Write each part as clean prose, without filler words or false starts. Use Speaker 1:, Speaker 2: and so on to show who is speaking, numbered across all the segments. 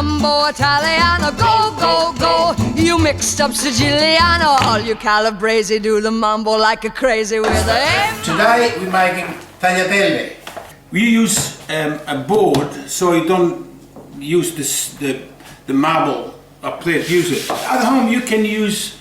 Speaker 1: mambo Italiano. Go, go, go, you mixed up Siciliano. All you Calabrese do the mambo like a crazy with it.
Speaker 2: Today we're making tagliatelle. We use a board so you don't use the marble up there. Use it. At home you can use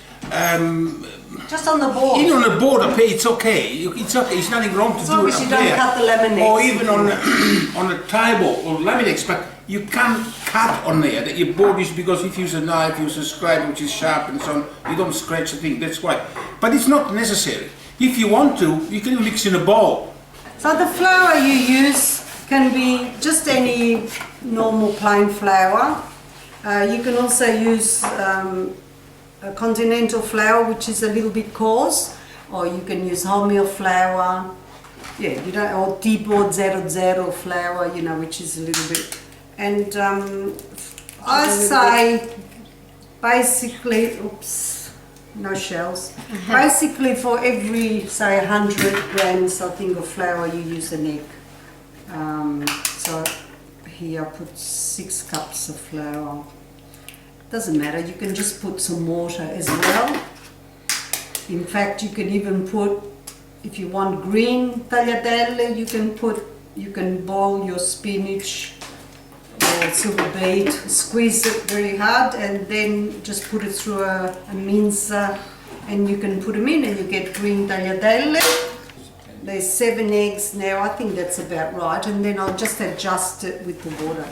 Speaker 3: just on the board.
Speaker 2: Even on the board up here, it's okay. It's okay. It's nothing wrong to do it up
Speaker 3: you
Speaker 2: there.
Speaker 3: don't cut the laminates.
Speaker 2: Or even on a table or laminates, but you can't cut on there. That your board is because if you use a knife, you use a scrape which is sharp and so on. You don't scratch the thing. That's why. But it's not necessary. If you want to, you can mix in a bowl.
Speaker 3: So the flour you use can be just any normal plain flour. You can also use a continental flour, which is a little bit coarse, or you can use wholemeal flour. Yeah, you don't, or tipo zero flour, you know, which is a little bit. And I say basically, oops, no shells. Basically, for every say 100 grams, I think, of flour, you use an egg. So here I put 6 cups of flour. Doesn't matter, you can just put some water as well. In fact, you can even put, if you want green tagliatelle, you can boil your spinach or silver beet, squeeze it very hard, and then just put it through a mincer, and you can put them in and you get green tagliatelle. There's 7 eggs now, I think that's about right, and then I'll just adjust it with the water.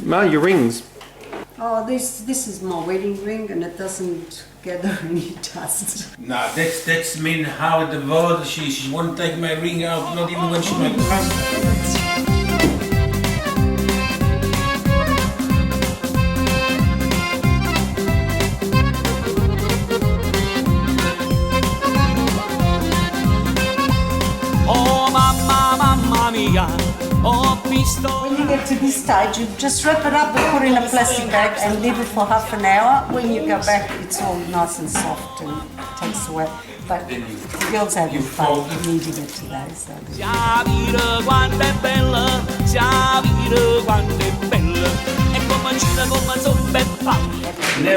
Speaker 4: Ma, your rings.
Speaker 3: Oh, this is my wedding ring, and it doesn't gather any dust.
Speaker 2: No, that's mean how the world she won't take my ring out, not even when she makes pasta.
Speaker 3: When you get to this stage, you just wrap it up and put it in a plastic bag and leave it for half an hour. When you go back, it's all nice and soft and takes away. But the girls having fun kneading it today. So.
Speaker 2: Now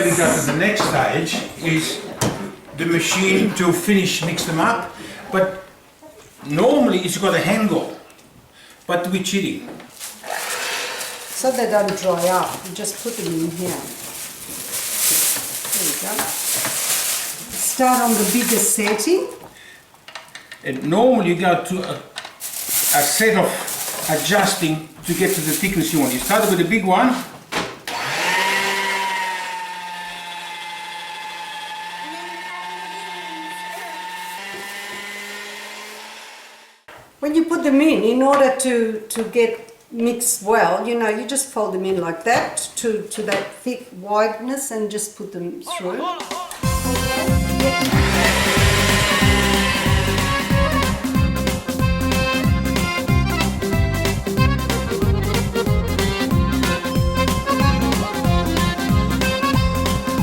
Speaker 2: we go to the next stage, is the machine to mix them up. But normally it's got a handle. But we're cheating.
Speaker 3: So they don't dry up, you just put them in here. There you go. Start on the bigger setting.
Speaker 2: And normally you go to a set of adjusting to get to the thickness you want. You start with the big one.
Speaker 3: When you put them in order to get mixed well, you know, you just fold them in like that to that thick wideness and just put them through.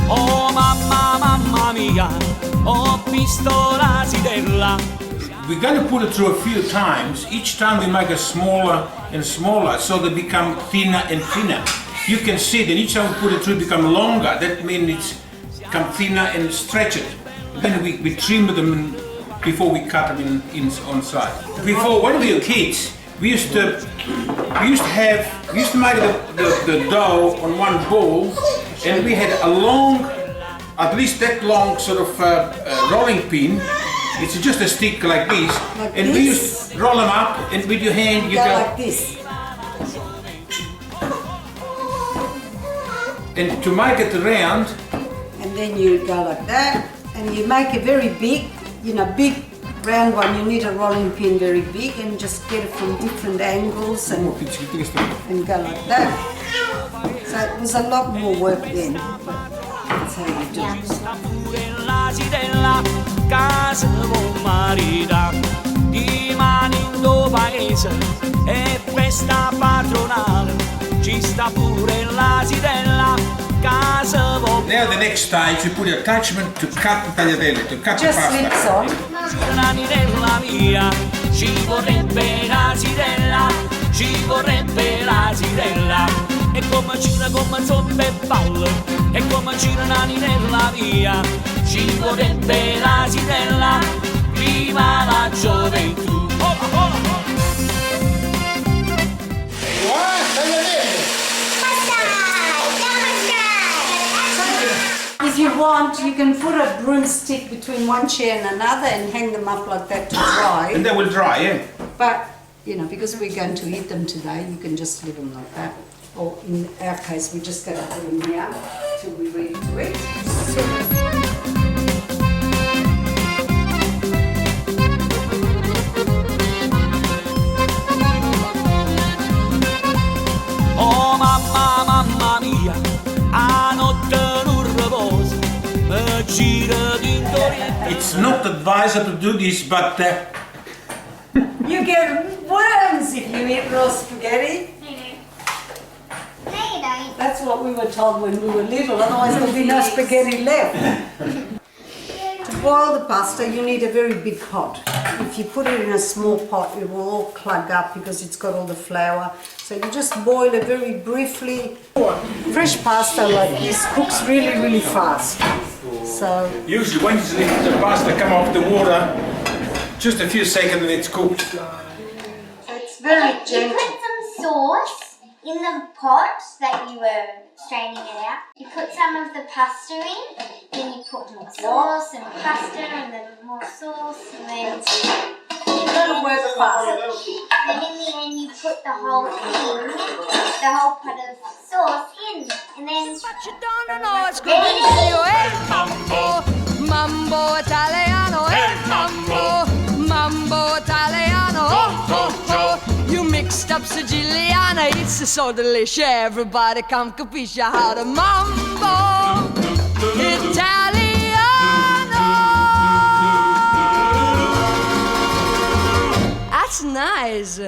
Speaker 5: Oh mamma mia, ho visto l'asidella.
Speaker 2: We're going to put it through a few times. Each time we make it smaller and smaller, so they become thinner and thinner. You can see that each time we put it through, it become longer. That means it's become thinner and stretch it. Then we trim them before we cut them on side. Before, when we were kids, we used to make the dough on one bowl, and we had a long, at least that long sort of rolling pin. It's just a stick like this,
Speaker 3: like
Speaker 2: and
Speaker 3: this?
Speaker 2: we just roll them up, and with your hand you go
Speaker 3: like this.
Speaker 2: And to make it round,
Speaker 3: and then you go like that, and you make a very big, you know, big round one. You need a rolling pin very big, and just get it from different angles and go like that. So it was a lot more work then, but that's how you do it.
Speaker 5: Casa marita, di mani in do paese, è festa patronale, ci sta pure l'asidella, casa
Speaker 2: now the next stage, you put the attachment to cut the tagliatelle, to cut
Speaker 3: just
Speaker 2: the
Speaker 3: slips
Speaker 2: pasta.
Speaker 3: on.
Speaker 5: l'asidella mia, ci vorrebbe l'asidella, ci vorrebbe l'asidella. e come gira come zoppa e balla, e come gira nani nella via, ci vorrebbe l'asinella, viva la gioventù.
Speaker 3: If you want, you can put a broomstick between one chair and another and hang them up like that to dry.
Speaker 2: And they will dry, yeah?
Speaker 3: But, you know, because we're going to eat them today, you can just leave them like that. Or in our case, we're just going to put them here till we're ready to eat.
Speaker 5: Oh mamma, mamma mia, a notte non riposa, mi gira d'intorno.
Speaker 2: It's not advisable to do this, but
Speaker 3: You get worms if you eat raw spaghetti.
Speaker 6: No, you don't.
Speaker 3: That's what we were told when we were little, otherwise there'll be no spaghetti left. To boil the pasta, you need a very big pot. If you put it in a small pot, it will all clog up because it's got all the flour. So you just boil it very briefly. Fresh pasta like this cooks really, really fast. So
Speaker 2: usually when you let the pasta come off the water, just a few seconds and it's cooked.
Speaker 3: it's very
Speaker 6: You
Speaker 3: gentle.
Speaker 6: put some sauce in the pot that you were straining it out. You put some of the pasta in, then you put more sauce and pasta and then more sauce and then
Speaker 3: You've got to work fast.
Speaker 6: then in the end you put the whole thing, the whole pot of sauce in and then
Speaker 1: But you don't know it's good for you. Hey, mambo, mambo Italiano. Hey, mambo, mambo Italiano. Oh, oh, oh. You mixed up Siciliana. It's so delicious. Everybody come capisce how to mambo Italiano. That's nice.